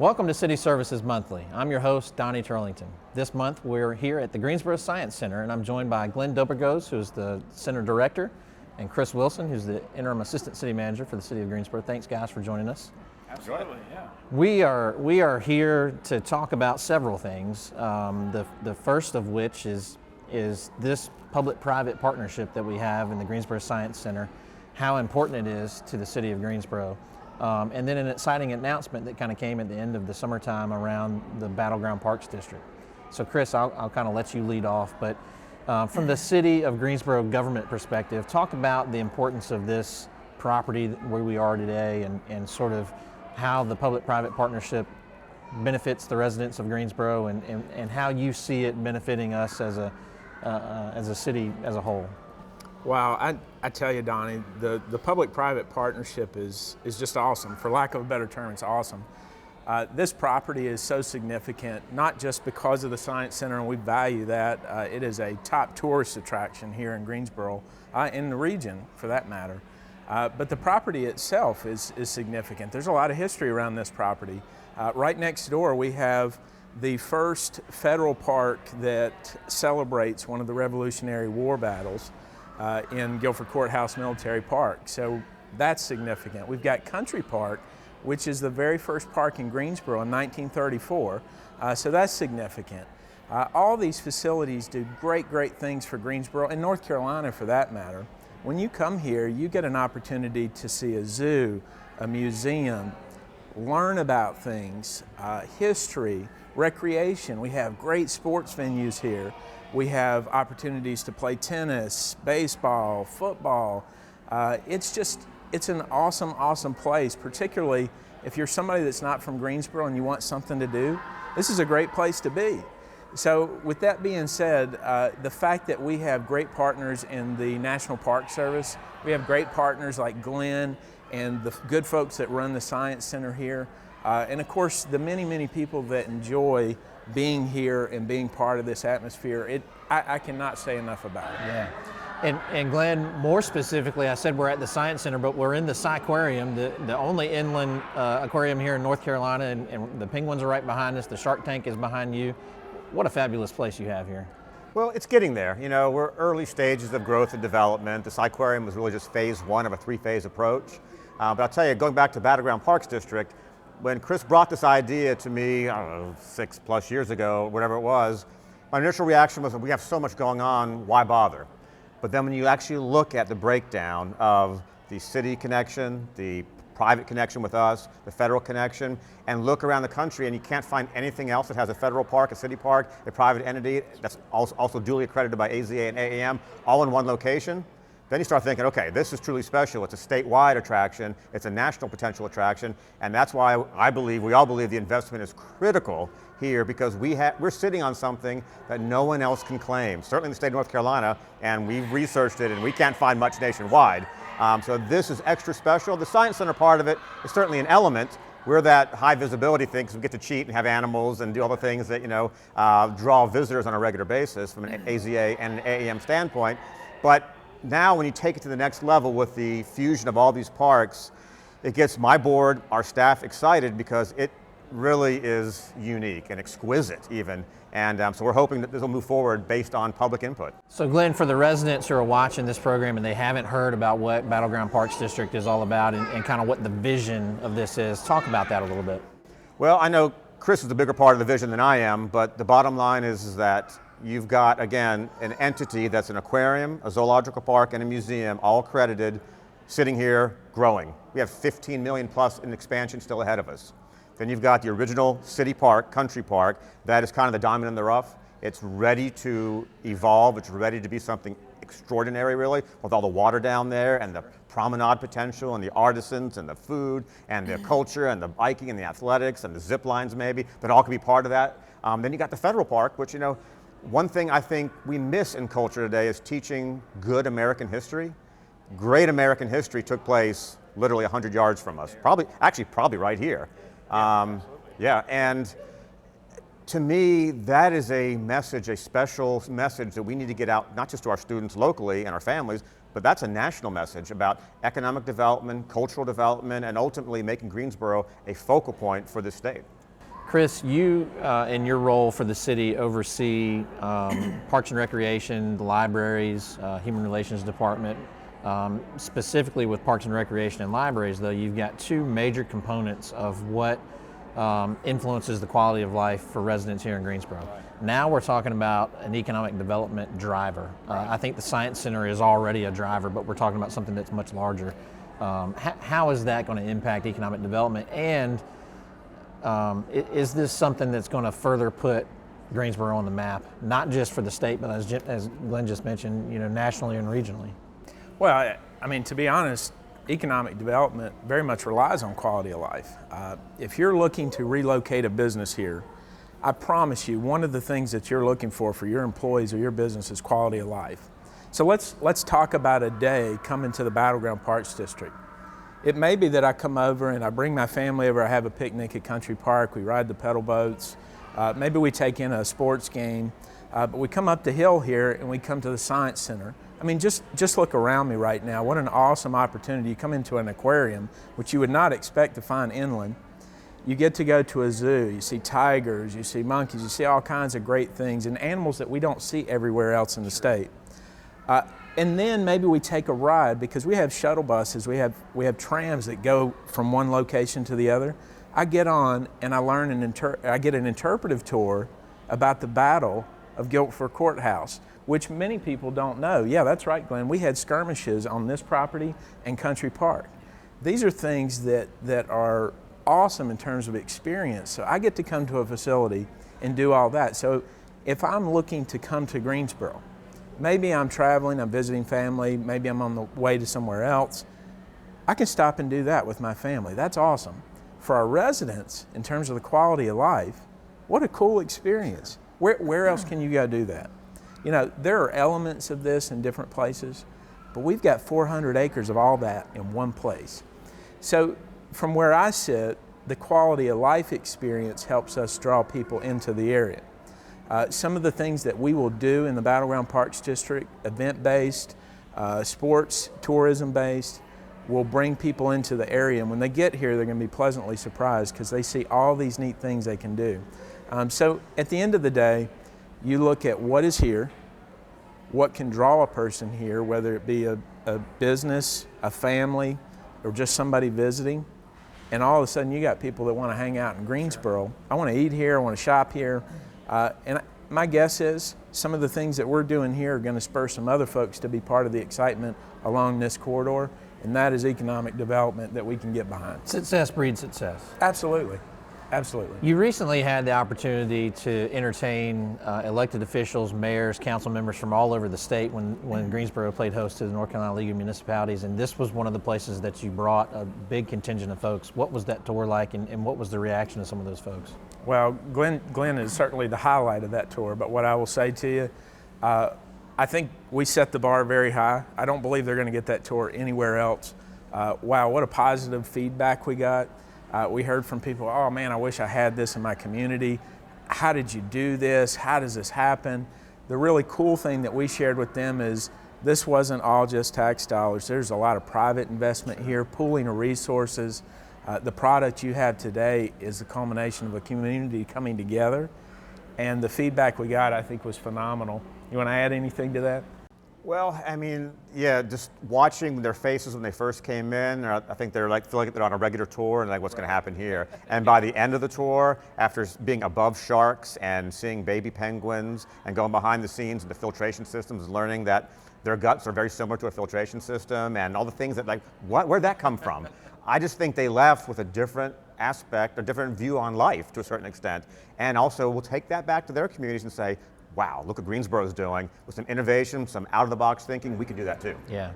Welcome to City Services Monthly. I'm your host, Donnie Turlington. This month we're here at the Greensboro Science Center, and I'm joined by Glenn Dobrogos, who's the Center Director, and Chris Wilson, who's the Interim Assistant City Manager for the City of Greensboro. Thanks, guys, for joining us. Absolutely, yeah. We are here to talk about several things. The first of which is this public-private partnership that we have in the Greensboro Science Center, how important it is to the City of Greensboro. And then an exciting announcement that kind of came at the end of the summertime around the Battleground Parks District. So Chris, I'll kind of let you lead off, but from the City of Greensboro government perspective, talk about the importance of this property where we are today and sort of how the public-private partnership benefits the residents of Greensboro and how you see it benefiting us as a city as a whole. Wow, I tell you, Donnie, the public-private partnership is just awesome. For lack of a better term, it's awesome. This property is so significant, not just because of the Science Center, and we value that. It is a top tourist attraction here in Greensboro, in the region for that matter. But the property itself is significant. There's a lot of history around this property. Right next door we have the first federal park that celebrates one of the Revolutionary War battles in Guilford Courthouse Military Park. So that's significant. We've got Country Park, which is the very first park in Greensboro in 1934. So that's significant. All these facilities do great things for Greensboro and North Carolina for that matter. When you come here, you get an opportunity to see a zoo, a museum, learn about things, history, recreation. We have great sports venues here. We have opportunities to play tennis, baseball, football. It's an awesome place, particularly if you're somebody that's not from Greensboro and you want something to do. This is a great place to be. So with that being said, the fact that we have great partners in the National Park Service, we have great partners like Glenn and the good folks that run the Science Center here, and of course the many people that enjoy being here and being part of this atmosphere, I cannot say enough about it. Yeah. And Glenn, more specifically, I said we're at the Science Center, but we're in the Sci-Aquarium, the only inland aquarium here in North Carolina, and the penguins are right behind us, the shark tank is behind you. What a fabulous place you have here. Well, it's getting there. You know, we're early stages of growth and development. The Sci-Aquarium was really just phase one of a three-phase approach. But I'll tell you, going back to Battleground Parks District, when Chris brought this idea to me, I don't know, 6+ years ago, whatever it was, my initial reaction was, we have so much going on, why bother? But then when you actually look at the breakdown of the city connection, the private connection with us, the federal connection, and look around the country and you can't find anything else that has a federal park, a city park, a private entity that's also duly accredited by AZA and AAM, all in one location, then you start thinking, okay, this is truly special. It's a statewide attraction. It's a national potential attraction. And that's why we all believe the investment is critical here, because we're sitting on something that no one else can claim, certainly in the state of North Carolina, and we've researched it and we can't find much nationwide. So this is extra special. The Science Center part of it is certainly an element. We're that high visibility thing because we get to cheat and have animals and do all the things that, draw visitors on a regular basis from an AZA and an AAM standpoint. But now when you take it to the next level with the fusion of all these parks, it gets my board, our staff excited because it really is unique and exquisite even. And so we're hoping that this will move forward based on public input. So Glenn, for the residents who are watching this program and they haven't heard about what Battleground Parks District is all about and kind of what the vision of this is, talk about that a little bit. Well, I know Chris is a bigger part of the vision than I am, but the bottom line is that you've got, again, an entity that's an aquarium, a zoological park, and a museum, all accredited, sitting here, growing. We have 15 million plus in expansion still ahead of us. Then you've got the original city park, Country Park, that is kind of the diamond in the rough. It's ready to evolve. It's ready to be something extraordinary, really, with all the water down there and the promenade potential and the artisans and the food and the culture and the biking and the athletics and the zip lines maybe, that all can be part of that. Then you got the federal park, which, one thing I think we miss in culture today is teaching good American history. Great American history took place literally 100 yards from us, probably right here. And to me, that is a message, a special message that we need to get out, not just to our students locally and our families, but that's a national message about economic development, cultural development, and ultimately making Greensboro a focal point for the state. Chris, you in your role for the city oversee Parks and Recreation, the libraries, Human Relations Department. Specifically with Parks and Recreation and libraries, though, you've got two major components of what influences the quality of life for residents here in Greensboro. Now we're talking about an economic development driver. I think the Science Center is already a driver, but we're talking about something that's much larger. How is that going to impact economic development, and is this something that's going to further put Greensboro on the map, not just for the state, but as Glenn just mentioned, nationally and regionally? Well, I mean, to be honest, economic development very much relies on quality of life. If you're looking to relocate a business here, I promise you, one of the things that you're looking for your employees or your business is quality of life. So let's talk about a day coming to the Battleground Parks District. It may be that I come over and I bring my family over, I have a picnic at Country Park, we ride the pedal boats, maybe we take in a sports game, but we come up the hill here and we come to the Science Center. I mean, just look around me right now. What an awesome opportunity. You come into an aquarium, which you would not expect to find inland. You get to go to a zoo, you see tigers, you see monkeys, you see all kinds of great things and animals that we don't see everywhere else in the state. And then maybe we take a ride, because we have shuttle buses, we have trams that go from one location to the other. I get on and I learn I get an interpretive tour about the Battle of Guilford Courthouse, which many people don't know. Yeah, that's right, Glenn. We had skirmishes on this property and Country Park. These are things that are awesome in terms of experience. So I get to come to a facility and do all that. So if I'm looking to come to Greensboro, maybe I'm traveling, I'm visiting family, maybe I'm on the way to somewhere else, I can stop and do that with my family. That's awesome. For our residents, in terms of the quality of life, what a cool experience. Where else can you go do that? There are elements of this in different places, but we've got 400 acres of all that in one place. So from where I sit, the quality of life experience helps us draw people into the area. Some of the things that we will do in the Battleground Parks District, event-based, sports, tourism-based, will bring people into the area. And when they get here, they're going to be pleasantly surprised because they see all these neat things they can do. So at the end of the day, you look at what is here, what can draw a person here, whether it be a business, a family, or just somebody visiting, and all of a sudden you got people that want to hang out in Greensboro. I want to eat here, I want to shop here. And my guess is some of the things that we're doing here are going to spur some other folks to be part of the excitement along this corridor, and that is economic development that we can get behind. Success breeds success. Absolutely. Absolutely. You recently had the opportunity to entertain elected officials, mayors, council members from all over the state when Greensboro played host to the North Carolina League of Municipalities, and this was one of the places that you brought a big contingent of folks. What was that tour like, and what was the reaction of some of those folks? Well, Glenn is certainly the highlight of that tour, but what I will say to you, I think we set the bar very high. I don't believe they're going to get that tour anywhere else. Wow, what a positive feedback we got. We heard from people, oh man, I wish I had this in my community. How did you do this? How does this happen? The really cool thing that we shared with them is this wasn't all just tax dollars. There's a lot of private investment here, pooling of resources. The product you have today is the culmination of a community coming together, and the feedback we got, I think, was phenomenal. You want to add anything to that? Well, I mean, yeah, just watching their faces when they first came in, I think they're like, feel like they're on a regular tour and like, what's going to happen here? And by the end of the tour, after being above sharks and seeing baby penguins and going behind the scenes in the filtration systems, learning that their guts are very similar to a filtration system and all the things that like, where'd that come from? I just think they left with a different aspect, a different view on life to a certain extent. And also will take that back to their communities and say, wow, look what Greensboro's doing. With some innovation, some out-of-the-box thinking, we can do that too. Yeah.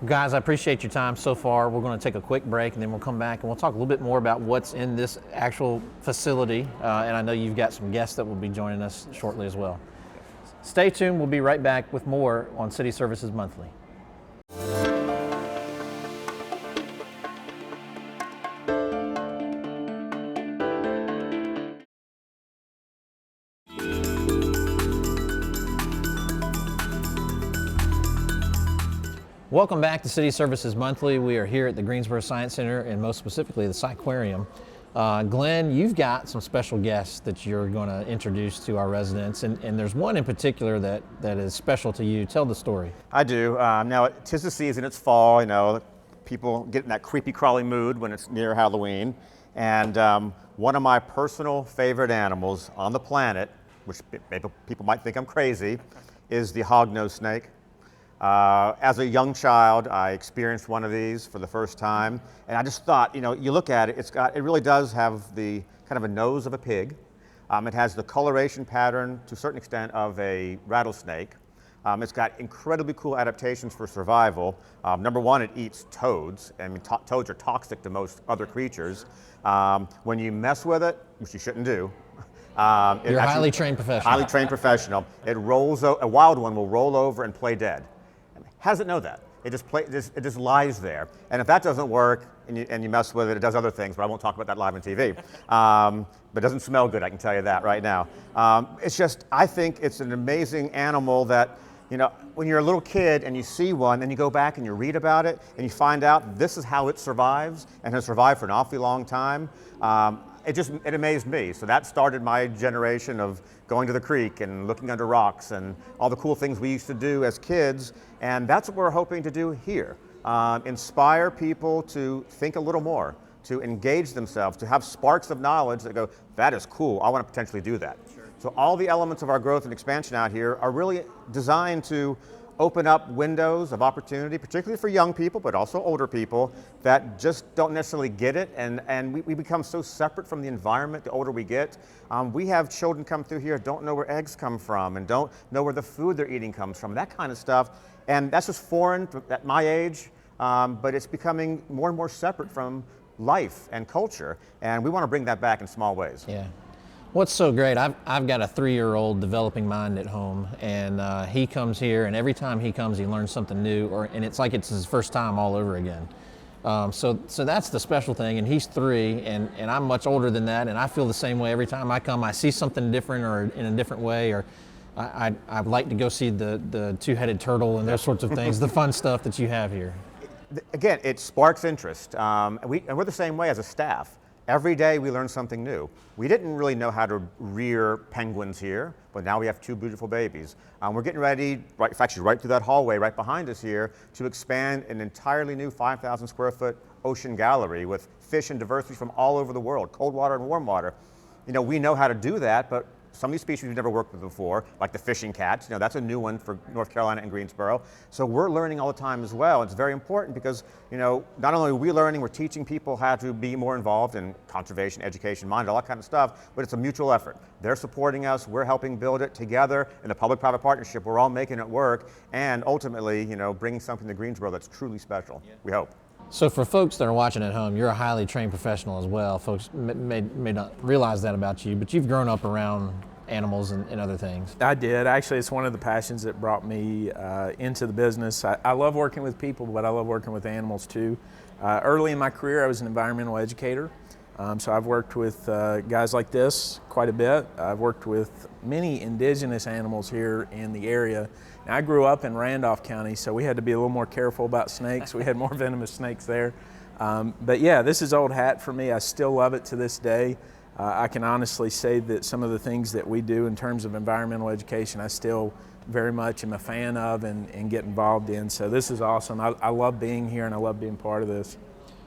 Guys, I appreciate your time so far. We're going to take a quick break, and then we'll come back and we'll talk a little bit more about what's in this actual facility. And I know you've got some guests that will be joining us shortly as well. Stay tuned. We'll be right back with more on City Services Monthly. Welcome back to City Services Monthly. We are here at the Greensboro Science Center, and most specifically the Psyquarium. Glenn, you've got some special guests that you're going to introduce to our residents, and there's one in particular that is special to you. Tell the story. I do. Now, 'tis the season, it's fall, people get in that creepy crawly mood when it's near Halloween. And one of my personal favorite animals on the planet, which maybe people might think I'm crazy, is the hognose snake. As a young child, I experienced one of these for the first time, and I just thought, you look at it, it really does have the kind of a nose of a pig. It has the coloration pattern, to a certain extent, of a rattlesnake. It's got incredibly cool adaptations for survival. Number one, it eats toads. I mean, toads are toxic to most other creatures. When you mess with it, which you shouldn't do, you're a highly trained professional. Highly trained professional. A wild one will roll over and play dead. How does it know that? It just lies there. And if that doesn't work and you mess with it, it does other things, but I won't talk about that live on TV. But it doesn't smell good, I can tell you that right now. I think it's an amazing animal that, when you're a little kid and you see one, and you go back and you read about it, and you find out this is how it survives, and has survived for an awfully long time, it amazed me. So that started my generation of going to the creek and looking under rocks and all the cool things we used to do as kids. And that's what we're hoping to do here. Inspire people to think a little more, to engage themselves, to have sparks of knowledge that go, that is cool, I want to potentially do that. Sure. So all the elements of our growth and expansion out here are really designed to open up windows of opportunity, particularly for young people, but also older people that just don't necessarily get it, and we become so separate from the environment the older we get. We have children come through here don't know where eggs come from and don't know where the food they're eating comes from, that kind of stuff, and that's just foreign at my age, but it's becoming more and more separate from life and culture, and we want to bring that back in small ways. Yeah. What's so great, I've got a 3-year-old developing mind at home, and he comes here, and every time he comes he learns something new, and it's like it's his first time all over again. So that's the special thing, and he's 3, and I'm much older than that, and I feel the same way every time I come. I see something different or in a different way, or I'd like to go see the two-headed turtle and those sorts of things, the fun stuff that you have here. Again, it sparks interest, and we're the same way as a staff. Every day we learn something new. We didn't really know how to rear penguins here, but now we have 2 beautiful babies. We're getting ready, actually right through that hallway right behind us here, to expand an entirely new 5,000 square foot ocean gallery with fish and diversity from all over the world, cold water and warm water. We know how to do that, but some of these species we've never worked with before, like the fishing cats, that's a new one for North Carolina and Greensboro. So we're learning all the time as well. It's very important because, not only are we learning, we're teaching people how to be more involved in conservation, education, mind, all that kind of stuff, but it's a mutual effort. They're supporting us, we're helping build it together in a public-private partnership. We're all making it work, and ultimately, bringing something to Greensboro that's truly special, we hope. So for folks that are watching at home, you're a highly trained professional as well. Folks may not realize that about you, but you've grown up around animals and other things. I did. Actually, it's one of the passions that brought me into the business. I love working with people, but I love working with animals too. Early in my career, I was an environmental educator. So I've worked with guys like this quite a bit. I've worked with many indigenous animals here in the area. Now, I grew up in Randolph County, so we had to be a little more careful about snakes. We had more venomous snakes there. But yeah, this is old hat for me. I still love it to this day. I can honestly say that some of the things that we do in terms of environmental education, I still very much am a fan of and get involved in. So this is awesome. I love being here and I love being part of this.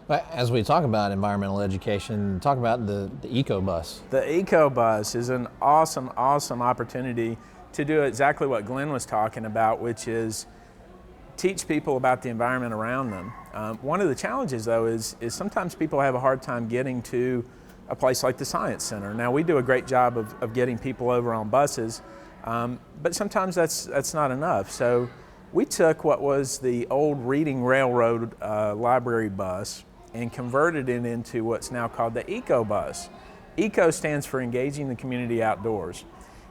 But as we talk about environmental education, talk about the EcoBus. The EcoBus is an awesome, awesome opportunity to do exactly what Glenn was talking about, which is teach people about the environment around them. One of the challenges, though, is sometimes people have a hard time getting to a place like the Science Center. Now, we do a great job of getting people over on buses, but sometimes that's not enough. So we took what was the old Reading Railroad library bus and converted it into what's now called the EcoBus. ECO stands for Engaging the Community Outdoors.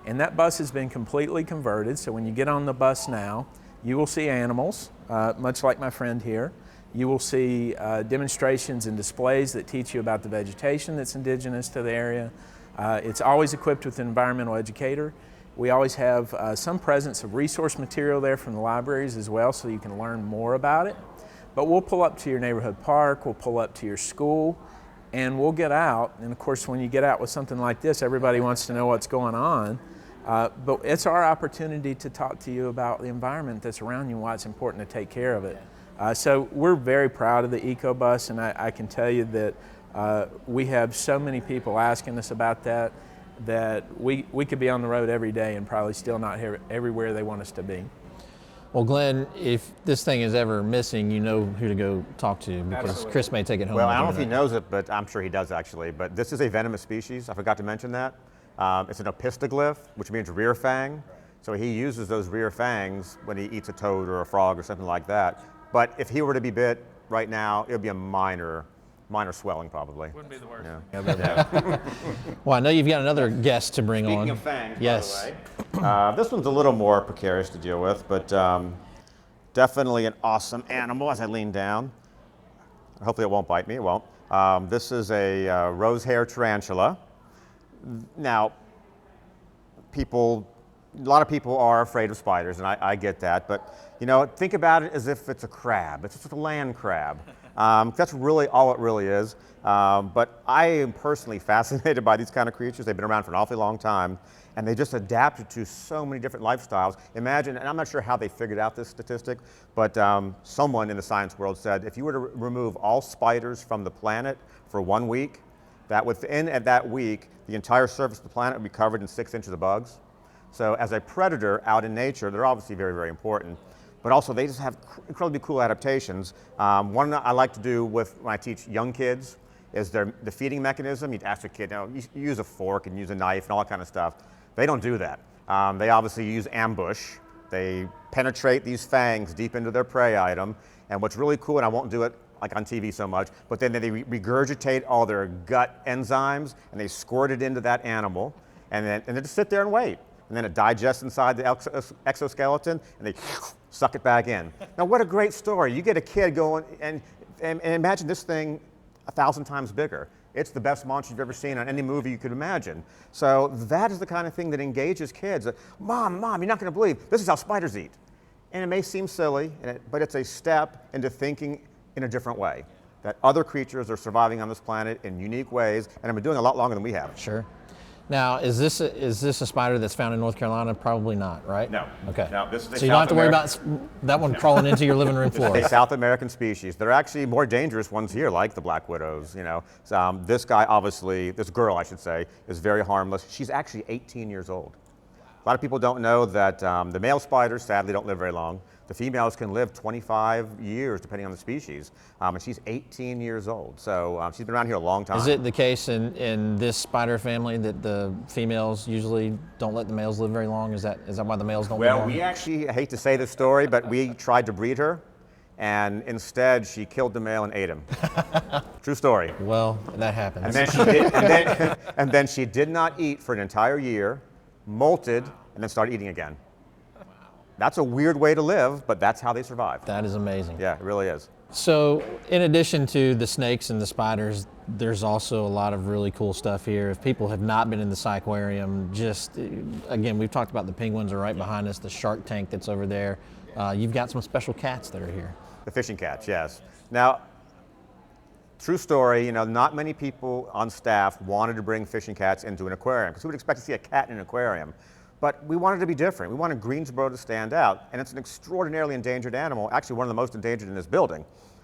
And that bus has been completely converted, so when you get on the bus now, you will see animals, much like my friend here. You will see demonstrations and displays that teach you about the vegetation that's indigenous to the area. It's always equipped with an environmental educator. We always have some presence of resource material there from the libraries as well, so you can learn more about it. But we'll pull up to your neighborhood park, we'll pull up to your school, and we'll get out. And of course, when you get out with something like this, everybody wants to know what's going on. But it's our opportunity to talk to you about the environment that's around you and why it's important to take care of it. So we're very proud of the EcoBus, and I can tell you that we have so many people asking us about that we could be on the road every day and probably still not hear everywhere they want us to be. Well, Glenn, if this thing is ever missing, you know who to go talk to, because Absolutely. Chris may take it home. Well, I don't know if he knows it, but I'm sure he does actually. But this is a venomous species. I forgot to mention that. It's an opistoglyph, which means rear fang. So he uses those rear fangs when he eats a toad or a frog or something like that. But if he were to be bit right now, it would be a minor swelling probably. Wouldn't be the worst. Yeah. Well, I know you've got another guest to bring on. Speaking of fangs, yes. by the way, this one's a little more precarious to deal with, but definitely an awesome animal as I lean down. Hopefully it won't bite me, it won't. This is a rose hair tarantula. Now, a lot of people are afraid of spiders, and I get that, but you know, think about it as if it's a crab. It's just a land crab. That's really all it really is. But I am personally fascinated by these kind of creatures. They've been around for an awfully long time, and they just adapted to so many different lifestyles. Imagine, and I'm not sure how they figured out this statistic, but someone in the science world said if you were to remove all spiders from the planet for 1 week, that within that week, the entire surface of the planet would be covered in 6 inches of bugs. So as a predator out in nature, they're obviously very, very important. But also they just have incredibly cool adaptations. One I like to do when I teach young kids is the feeding mechanism. You'd ask a kid, you use a fork and use a knife and all that kind of stuff. They don't do that. They obviously use ambush. They penetrate these fangs deep into their prey item. And what's really cool, and I won't do it like on TV so much, but then they regurgitate all their gut enzymes and they squirt it into that animal and then just sit there and wait. And then it digests inside the exoskeleton and they suck it back in. Now what a great story. You get a kid going and imagine this thing 1,000 times bigger. It's the best monster you've ever seen on any movie you could imagine. So that is the kind of thing that engages kids. Mom, you're not going to believe, this is how spiders eat. And it may seem silly, but it's a step into thinking in a different way. That other creatures are surviving on this planet in unique ways and have been doing a lot longer than we have. Sure. Now, is this a spider that's found in North Carolina? Probably not, right? No. Okay. No, this is a so you don't have to worry South about that one crawling into your living room floor. A South American species. There are actually more dangerous ones here, like the black widows. You know, this guy, obviously, this girl, I should say, is very harmless. She's actually 18 years old. A lot of people don't know that the male spiders, sadly, don't live very long. The females can live 25 years, depending on the species, and she's 18 years old. So she's been around here a long time. Is it the case in this spider family that the females usually don't let the males live very long? Is that why the males don't live long? Well, we actually, I hate to say this story, but we tried to breed her, and instead she killed the male and ate him. True story. Well, that happens. And then she did not eat for an entire year, molted, and then started eating again. That's a weird way to live, but that's how they survive. That is amazing. Yeah, it really is. So in addition to the snakes and the spiders, there's also a lot of really cool stuff here. If people have not been in the Psyquarium, again, we've talked about the penguins are right behind us, the shark tank that's over there. You've got some special cats that are here. The fishing cats, yes. Now, true story, not many people on staff wanted to bring fishing cats into an aquarium because who would expect to see a cat in an aquarium? But we wanted to be different. We wanted Greensboro to stand out, and it's an extraordinarily endangered animal, actually one of the most endangered in this building.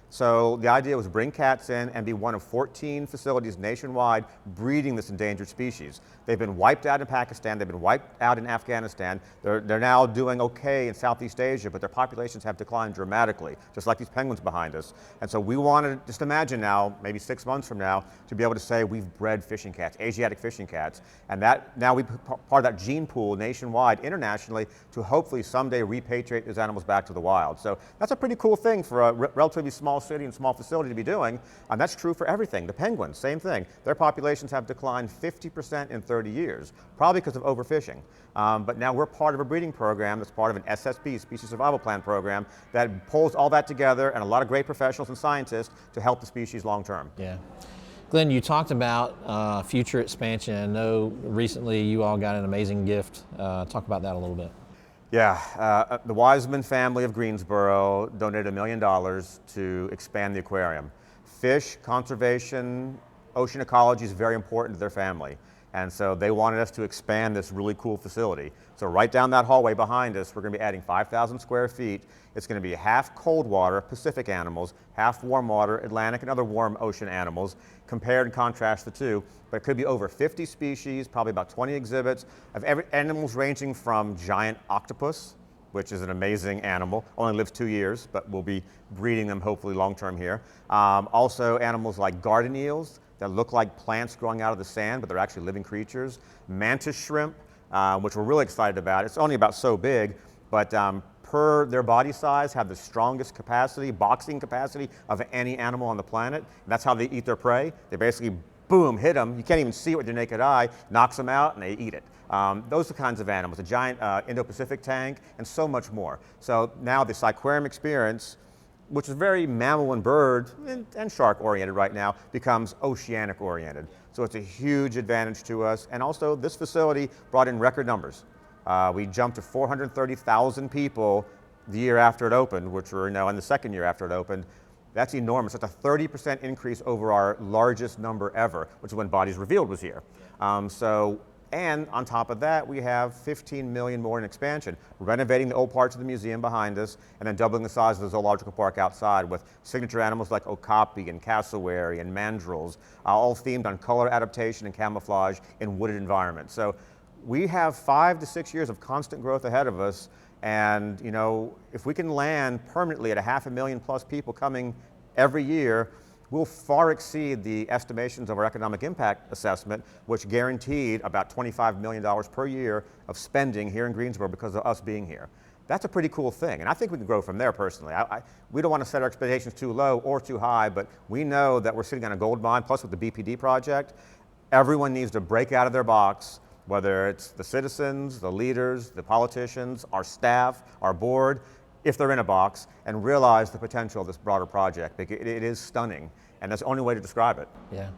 So the idea was bring cats in and be one of 14 facilities nationwide breeding this endangered species. They've been wiped out in Pakistan, they've been wiped out in Afghanistan, they're now doing okay in Southeast Asia, but their populations have declined dramatically, just like these penguins behind us. And so we wanted, just imagine now, maybe 6 months from now, to be able to say we've bred fishing cats, Asiatic fishing cats, and that now we part of that gene pool nationwide, internationally, to hopefully someday repatriate those animals back to the wild. So that's a pretty cool thing for a relatively small city and small facility to be doing, and that's true for everything. The penguins, same thing. Their populations have declined 50% in 30 years, probably because of overfishing. But now we're part of a breeding program that's part of an SSP, Species Survival Plan program, that pulls all that together and a lot of great professionals and scientists to help the species long term. Yeah. Glenn, you talked about future expansion. I know recently you all got an amazing gift. Talk about that a little bit. Yeah, the Wiseman family of Greensboro donated $1 million to expand the aquarium. Fish conservation ocean ecology is very important to their family. And so they wanted us to expand this really cool facility. So right down that hallway behind us, we're going to be adding 5,000 square feet. It's going to be half cold water, Pacific animals, half warm water, Atlantic and other warm ocean animals. Compare and contrast the two. But it could be over 50 species, probably about 20 exhibits of animals ranging from giant octopus, which is an amazing animal, only lives 2 years, but we'll be breeding them hopefully long term here. Also animals like garden eels that look like plants growing out of the sand, but they're actually living creatures. Mantis shrimp, which we're really excited about. It's only about so big, but per their body size have the strongest capacity, boxing capacity of any animal on the planet. And that's how they eat their prey. They basically, boom, hit them. You can't even see it with your naked eye, knocks them out, and they eat it. Those are the kinds of animals, a giant Indo-Pacific tank, and so much more. So now the Psyquarium experience, which is very mammal and bird and shark oriented right now, becomes oceanic oriented. So it's a huge advantage to us. And also this facility brought in record numbers. We jumped to 430,000 people the year after it opened, which we're now in the second year after it opened. That's enormous. That's a 30% increase over our largest number ever, which is when Bodies Revealed was here. And on top of that, we have 15 million more in expansion, renovating the old parts of the museum behind us, and then doubling the size of the zoological park outside with signature animals like okapi and cassowary and mandrills, all themed on color adaptation and camouflage in wooded environments. So we have 5 to 6 years of constant growth ahead of us, and you know, if we can land permanently at 500,000 plus people coming every year, we'll far exceed the estimations of our economic impact assessment, which guaranteed about $25 million per year of spending here in Greensboro because of us being here. That's a pretty cool thing, and I think we can grow from there personally. We don't want to set our expectations too low or too high, but we know that we're sitting on a gold mine, plus with the BPD project, everyone needs to break out of their box, whether it's the citizens, the leaders, the politicians, our staff, our board, if they're in a box, and realize the potential of this broader project. It is stunning, and that's the only way to describe it. Yeah.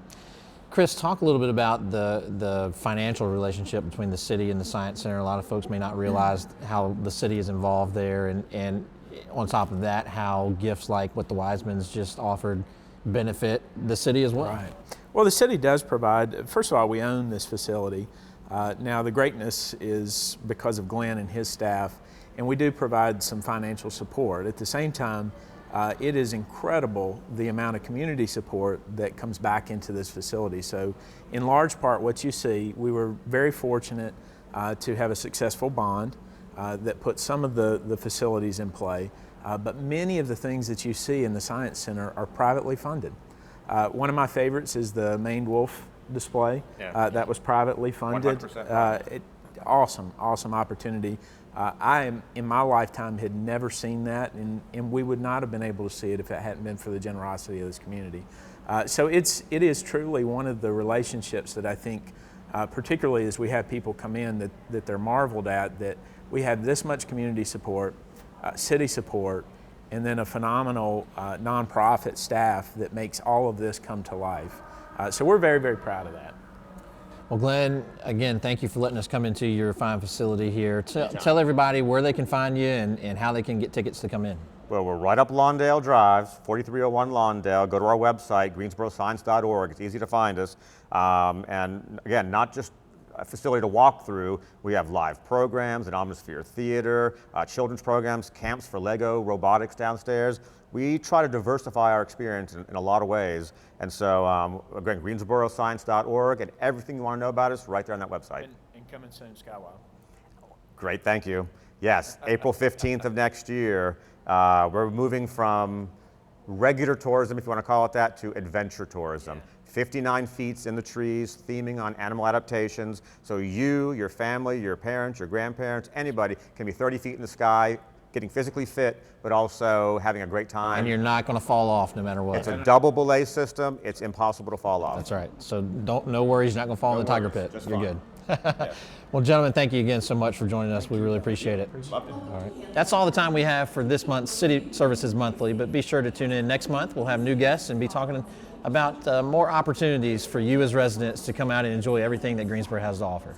Chris, talk a little bit about the financial relationship between the city and the Science Center. A lot of folks may not realize how the city is involved there, and on top of that, how gifts like what the Wisemans just offered benefit the city as well. Right. Well, the city does provide, first of all, we own this facility. Now the greatness is because of Glenn and his staff, and we do provide some financial support. At the same time, it is incredible the amount of community support that comes back into this facility. So in large part what you see, we were very fortunate to have a successful bond that put some of the facilities in play, but many of the things that you see in the Science Center are privately funded. One of my favorites is the maned wolf display. Yeah. That was privately funded. 100% awesome opportunity. I, in my lifetime, had never seen that, and we would not have been able to see it if it hadn't been for the generosity of this community. So it is truly one of the relationships that I think, particularly as we have people come in, that they're marveled at, that we have this much community support, city support, and then a phenomenal nonprofit staff that makes all of this come to life. So we're very, very proud of that. Well, Glenn, again, thank you for letting us come into your fine facility here. Tell everybody where they can find you and how they can get tickets to come in. Well, we're right up Lawndale Drive, 4301 Lawndale. Go to our website, greensboroscience.org. It's easy to find us. And again, not just a facility to walk through. We have live programs, an Omnisphere Theater, children's programs, camps for Lego, robotics downstairs. We try to diversify our experience in a lot of ways. And so, again, greensboroscience.org, and everything you want to know about us right there on that website. And coming soon, Skywell. Great, thank you. Yes, April 15th of next year. We're moving from regular tourism, if you want to call it that, to adventure tourism. Yeah. 59 feet in the trees, theming on animal adaptations. So you, your family, your parents, your grandparents, anybody can be 30 feet in the sky, getting physically fit, but also having a great time. And you're not going to fall off no matter what. It's a double belay system. It's impossible to fall off. That's right. So no worries, you're not going to fall in the tiger pit. Just you're fine. Good. Yeah. Well, gentlemen, thank you again so much for joining us. We really appreciate it. Loved it. All right. That's all the time we have for this month's City Services Monthly, but be sure to tune in next month. We'll have new guests and be talking about more opportunities for you as residents to come out and enjoy everything that Greensboro has to offer.